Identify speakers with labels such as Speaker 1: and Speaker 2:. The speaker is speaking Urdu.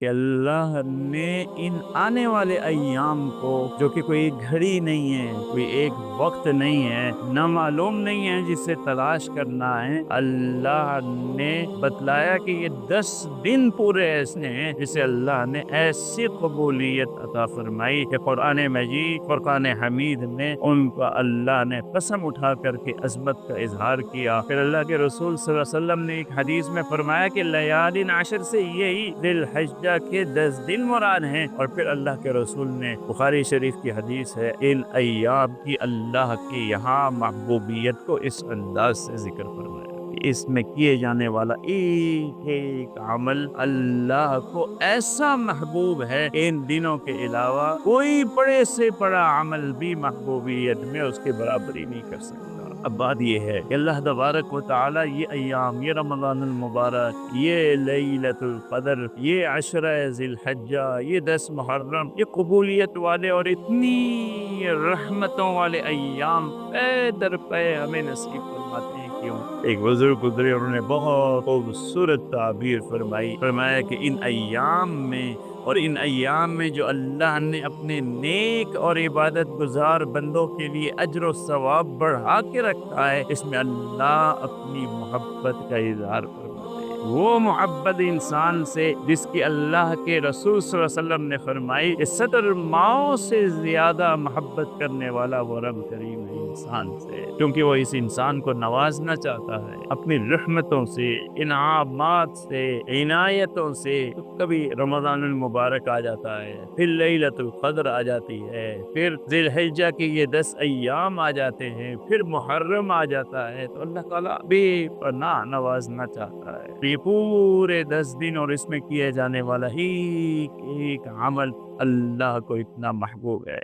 Speaker 1: کہ اللہ نے ان آنے والے ایام کو، جو کہ کوئی گھڑی نہیں ہے، کوئی ایک وقت نہیں ہے، نہ معلوم نہیں ہے جسے تلاش کرنا ہے، اللہ نے بتلایا کہ یہ 10 دن پورے ایسے ہیں جسے اللہ نے ایسی قبولیت عطا فرمائی کہ قرآن مجید، فرقان حمید میں ان کا اللہ نے قسم اٹھا کر کے عظمت کا اظہار کیا۔ پھر اللہ کے رسول صلی اللہ علیہ وسلم نے ایک حدیث میں فرمایا کہ لیالین عشر سے یہی ذی الحجہ کے 10 دن مراد ہیں، اور پھر اللہ کے رسول نے، بخاری شریف کی حدیث ہے، ان ایام کی اللہ کے یہاں محبوبیت کو اس انداز سے ذکر فرمایا کہ اس میں کیے جانے والا ایک ایک عمل اللہ کو ایسا محبوب ہے کہ ان دنوں کے علاوہ کوئی بڑے سے بڑا عمل بھی محبوبیت میں اس کے برابری نہیں کر سکتا۔ اب بات یہ ہے کہ اللہ تبارک و تعالی یہ ایام، یہ رمضان المبارک، یہ لیلۃ القدر، یہ عشرہ ذی الحجہ، یہ 10 محرم، یہ قبولیت والے اور اتنی رحمتوں والے ایام پے در پے ہمیں نصیب فرماتے ہیں کیوں؟ ایک بزرگ گزرے، انہوں نے بہت خوبصورت تعبیر فرمائی، فرمایا کہ ان ایام میں جو اللہ نے اپنے نیک اور عبادت گزار بندوں کے لیے اجر و ثواب بڑھا کے رکھا ہے، اس میں اللہ اپنی محبت کا اظہار فرماتے ہیں۔ وہ محبت انسان سے جس کی اللہ کے رسول صلی اللہ علیہ وسلم نے فرمائی کہ 70 ماؤں سے زیادہ محبت کرنے والا وہ رب کریم ہے انسان سے، کیونکہ وہ اس انسان کو نوازنا چاہتا ہے اپنی رحمتوں سے، انعامات سے، عنایتوں سے۔ تو کبھی رمضان المبارک آ جاتا ہے، پھر لیلۃ القدر آ جاتی ہے، پھر ذی الحجہ کے یہ 10 ایام آ جاتے ہیں، پھر محرم آ جاتا ہے، تو اللہ تعالیٰ بے پناہ نوازنا چاہتا ہے۔ یہ پورے 10 دن اور اس میں کیے جانے والا ایک ایک عمل اللہ کو اتنا محبوب ہے